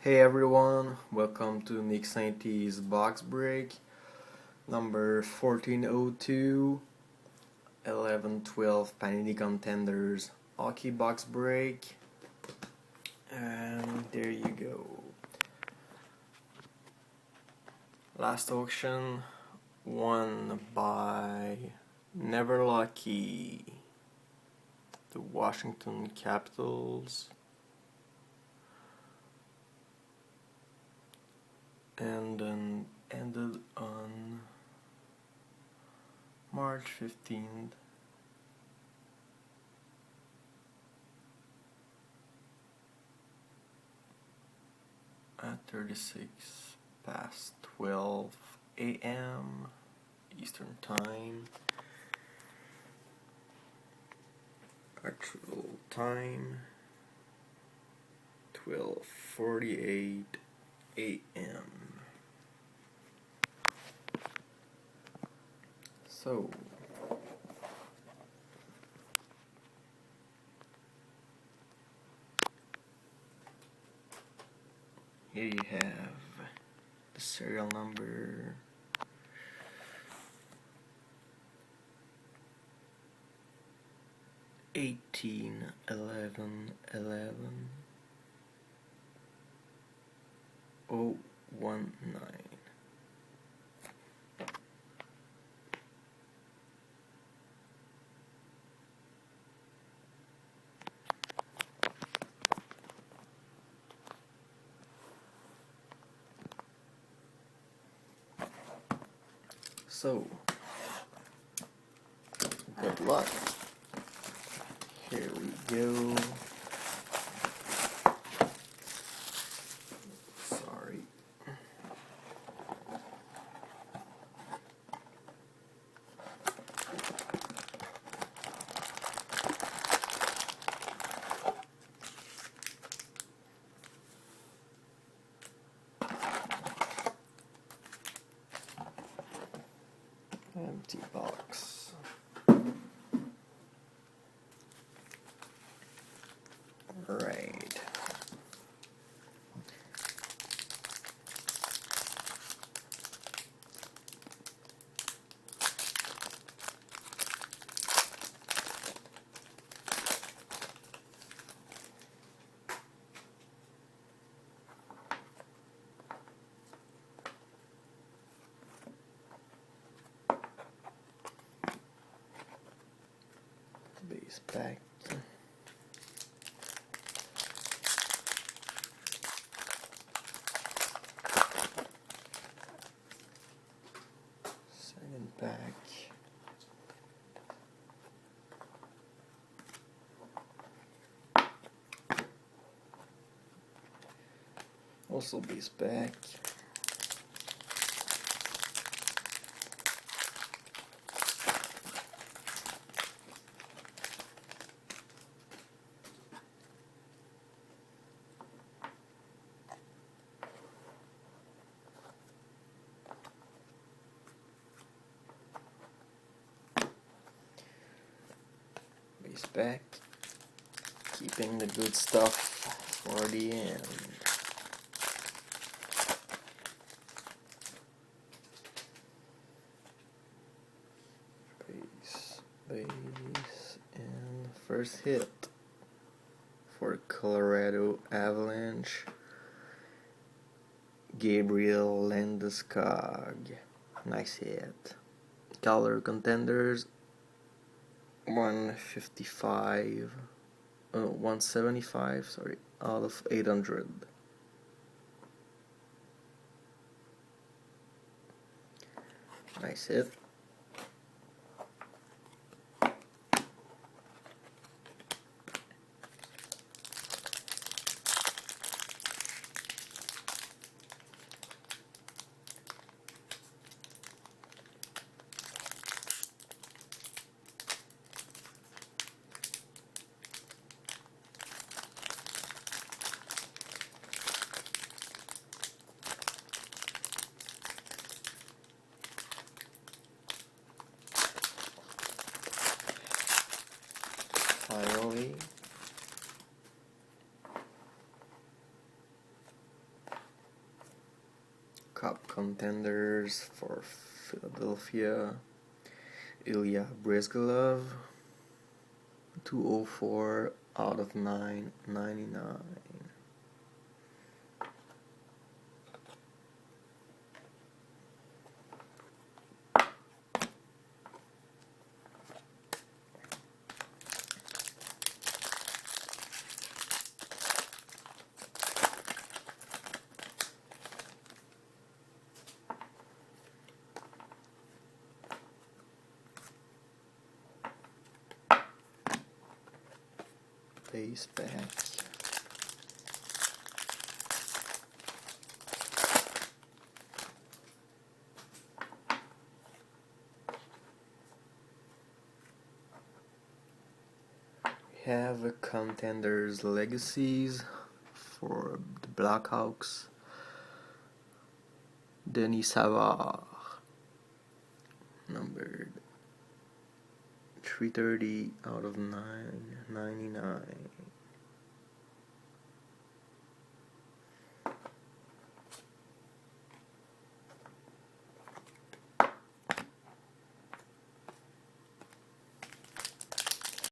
Hey everyone, welcome to Nick Sainty's box break number 1402 11-12 Panini Contenders hockey box break, and there you go. Last auction won by Never Lucky, the Washington Capitals, and then ended on March 15th. At 36 past 12 a.m. Eastern Time. Actual time 12:48 a.m. So here you have the serial number, eighteen 11 11 019. So, good luck. Here we go. Sorry. Empty box. Right. Base pack. Second pack. Also base pack. Base pack. Keeping the good stuff for the end. Base, and first hit for Colorado Avalanche, Gabriel Landeskog. Nice hit. Color Contenders 175 out of 800. Nice hit. Cup contenders for Philadelphia, Ilya Brizgalov, 204 out of 999. Base pack. We have a Contenders Legacies for the Blackhawks. Denis Savard, numbered 330 out of 999.